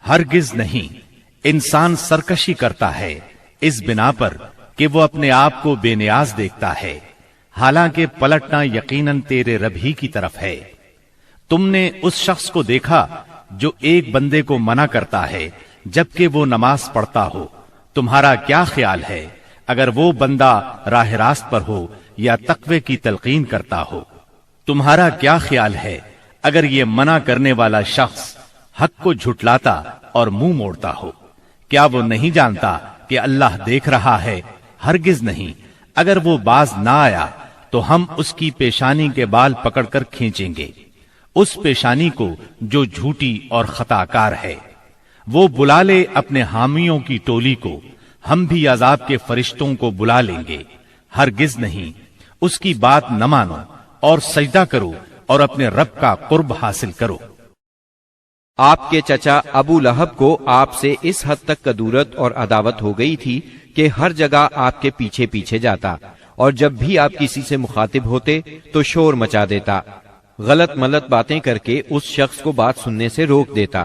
ہرگز نہیں، انسان سرکشی کرتا ہے اس بنا پر کہ وہ اپنے آپ کو بے نیاز دیکھتا ہے، حالانکہ پلٹنا یقیناً تیرے رب ہی کی طرف ہے۔ تم نے اس شخص کو دیکھا جو ایک بندے کو منع کرتا ہے جبکہ وہ نماز پڑھتا ہو، تمہارا کیا خیال ہے اگر وہ بندہ راہ راست پر ہو یا تقوی کی تلقین کرتا ہو؟ تمہارا کیا خیال ہے اگر یہ منع کرنے والا شخص حق کو جھٹلاتا اور منہ موڑتا ہو؟ کیا وہ نہیں جانتا کہ اللہ دیکھ رہا ہے؟ ہرگز نہیں، اگر وہ باز نہ آیا تو ہم اس کی پیشانی کے بال پکڑ کر کھینچیں گے، اس پیشانی کو جو جھوٹی اور خطا کار ہے۔ وہ بلا لے اپنے حامیوں کی ٹولی کو، ہم بھی عذاب کے فرشتوں کو بلا لیں گے۔ ہرگز نہیں، اس کی بات نہ مانو اور سجدہ کرو اور اپنے رب کا قرب حاصل کرو۔ آپ کے چچا ابو لہب کو آپ سے اس حد تک کدورت اور عداوت ہو گئی تھی کہ ہر جگہ آپ کے پیچھے پیچھے جاتا، اور جب بھی آپ کسی سے مخاطب ہوتے تو شور مچا دیتا، غلط ملت باتیں کر کے اس شخص کو بات سننے سے روک دیتا۔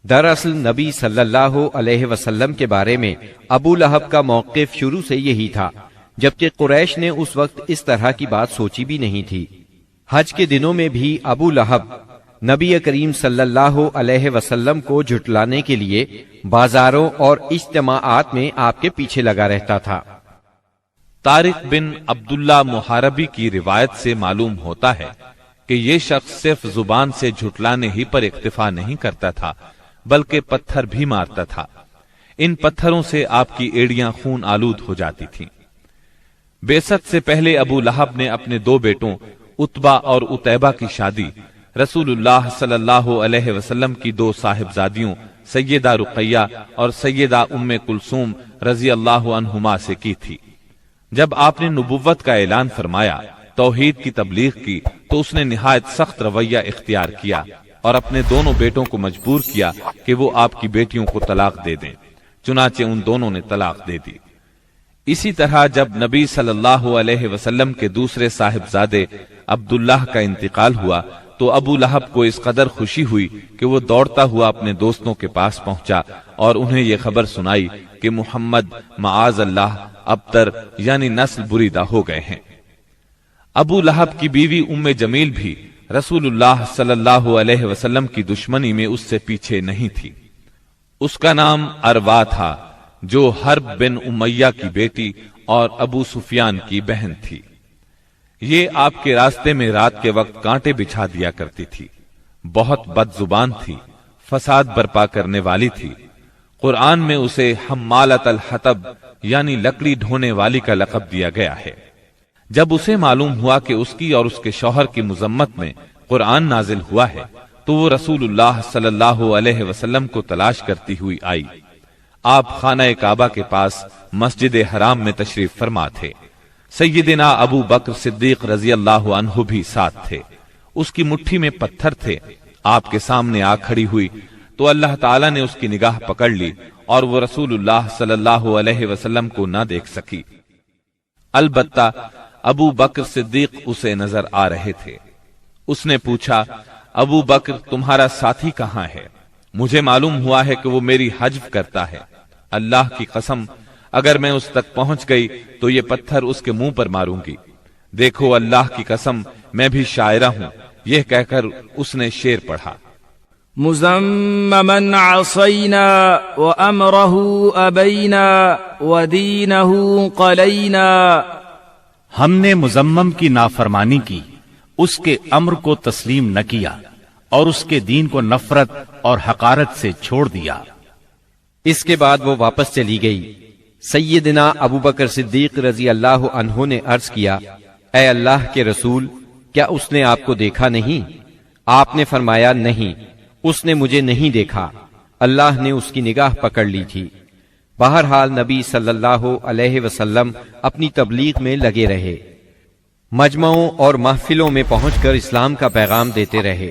دراصل نبی صلی اللہ علیہ وسلم کے بارے میں ابو لہب کا موقف شروع سے یہی تھا، جبکہ قریش نے اس وقت اس طرح کی بات سوچی بھی نہیں تھی۔ حج کے دنوں میں بھی ابو لہب نبی کریم صلی اللہ علیہ وسلم کو جھٹلانے کے لیے بازاروں اور اجتماعات میں آپ کے پیچھے لگا رہتا تھا۔ طارق بن عبداللہ محاربی کی روایت سے معلوم ہوتا ہے کہ یہ شخص صرف زبان سے جھٹلانے ہی پر اکتفا نہیں کرتا تھا بلکہ پتھر بھی مارتا تھا۔ ان پتھروں سے آپ کی ایڑیاں خون آلود ہو جاتی تھیں۔ بعثت سے پہلے ابو لہب نے اپنے دو بیٹوں عتبہ اور عتیبہ کی شادی رسول اللہ صلی اللہ علیہ وسلم کی دو صاحبزادیوں سیدہ رقیہ اور سیدہ ام کلثوم رضی اللہ عنہما سے کی تھی۔ جب آپ نے نبوت کا اعلان فرمایا، توحید کی تبلیغ کی، تو اس نے نہایت سخت رویہ اختیار کیا اور اپنے دونوں بیٹوں کو مجبور کیا کہ وہ آپ کی بیٹیوں کو طلاق دے دیں۔ چنانچہ ان دونوں نے طلاق دے دی۔ اسی طرح جب نبی صلی اللہ علیہ وسلم کے دوسرے صاحبزادے عبداللہ کا انتقال ہوا تو ابو لہب کو اس قدر خوشی ہوئی کہ وہ دوڑتا ہوا اپنے دوستوں کے پاس پہنچا اور انہیں یہ خبر سنائی کہ محمد معاذ اللہ ابتر یعنی نسل بریدہ ہو گئے ہیں۔ ابو لہب کی بیوی ام جمیل بھی رسول اللہ صلی اللہ علیہ وسلم کی دشمنی میں اس سے پیچھے نہیں تھی۔ اس کا نام اروا تھا جو حرب بن امیہ کی بیٹی اور ابو سفیان کی بہن تھی۔ یہ آپ کے راستے میں رات کے وقت کانٹے بچھا دیا کرتی تھی، بہت بد زبان تھی، فساد برپا کرنے والی تھی۔ قرآن میں اسے حمالۃ الحطب یعنی لکڑی ڈھونے والی کا لقب دیا گیا ہے۔ جب اسے معلوم ہوا کہ اس کی اور اس کے شوہر کی مذمت میں قرآن نازل ہوا ہے تو وہ رسول اللہ صلی اللہ علیہ وسلم کو تلاش کرتی ہوئی آئی۔ آپ خانہ کعبہ کے پاس مسجد حرام میں تشریف فرما تھے۔ سیدنا ابو بکر صدیق رضی اللہ عنہ بھی ساتھ تھے۔ اس کی مٹھی میں پتھر تھے۔ آپ کے سامنے آ کھڑی ہوئی تو اللہ تعالیٰ نے اس کی نگاہ پکڑ لی اور وہ رسول اللہ صلی اللہ علیہ وسلم کو نہ دیکھ سکی۔ البتہ ابو بکر صدیق اسے نظر آ رہے تھے۔ اس نے پوچھا، ابو بکر تمہارا ساتھی کہاں ہے؟ مجھے معلوم ہوا ہے کہ وہ میری حجب کرتا ہے۔ اللہ کی قسم اگر میں اس تک پہنچ گئی تو یہ پتھر اس کے منہ پر ماروں گی۔ دیکھو اللہ کی قسم میں بھی شاعرہ ہوں۔ یہ کہہ کر اس نے شعر پڑھا، مزممن عصینا وامرہ ابینا ودینہ قلینا۔ ہم نے مزمم کی نافرمانی کی، اس کے امر کو تسلیم نہ کیا اور اس کے دین کو نفرت اور حقارت سے چھوڑ دیا۔ اس کے بعد وہ واپس چلی گئی۔ سیدنا ابو بکر صدیق رضی اللہ عنہ نے عرض کیا، اے اللہ کے رسول، کیا اس نے آپ کو دیکھا نہیں؟ آپ نے فرمایا، نہیں، اس نے مجھے نہیں دیکھا، اللہ نے اس کی نگاہ پکڑ لی تھی۔ بہرحال نبی صلی اللہ علیہ وسلم اپنی تبلیغ میں لگے رہے، مجمعوں اور محفلوں میں پہنچ کر اسلام کا پیغام دیتے رہے۔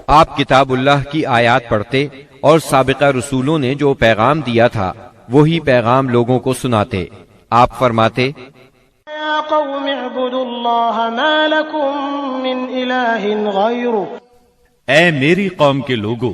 آپ کتاب اللہ کی آیات پڑھتے اور سابقہ رسولوں نے جو پیغام دیا تھا وہی پیغام لوگوں کو سناتے۔ آپ فرماتے، یا قوم اعبدوا اللہ ما لکم من الہ غیرہ۔ اے میری قوم کے لوگو،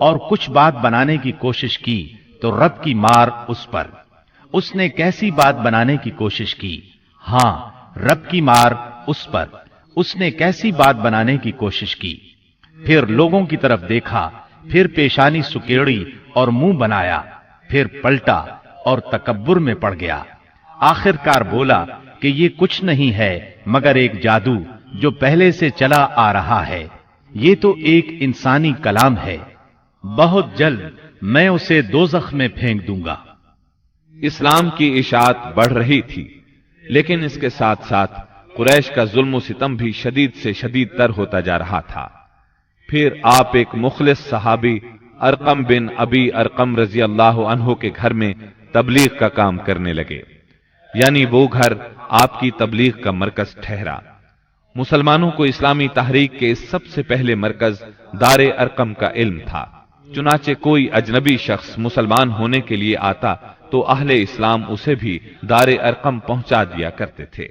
اور کچھ بات بنانے کی کوشش کی تو رب کی مار اس پر۔ اس نے کیسی بات بنانے کی کوشش کی؟ ہاں، رب کی مار اس پر۔ اس نے کیسی بات بنانے کی کوشش کی؟ پھر لوگوں کی طرف دیکھا، پھر پیشانی سکیڑی اور منہ بنایا، پھر پلٹا اور تکبر میں پڑ گیا۔ آخر کار بولا کہ یہ کچھ نہیں ہے مگر ایک جادو جو پہلے سے چلا آ رہا ہے، یہ تو ایک انسانی کلام ہے، بہت جلد میں اسے دوزخ میں پھینک دوں گا۔ اسلام کی اشاعت بڑھ رہی تھی، لیکن اس کے ساتھ ساتھ قریش کا ظلم و ستم بھی شدید سے شدید تر ہوتا جا رہا تھا۔ پھر آپ ایک مخلص صحابی ارقم بن ابی ارقم رضی اللہ عنہ کے گھر میں تبلیغ کا کام کرنے لگے، یعنی وہ گھر آپ کی تبلیغ کا مرکز ٹھہرا۔ مسلمانوں کو اسلامی تحریک کے اس سب سے پہلے مرکز دار ارقم کا علم تھا، چنانچہ کوئی اجنبی شخص مسلمان ہونے کے لیے آتا تو اہل اسلام اسے بھی دار ارقم پہنچا دیا کرتے تھے۔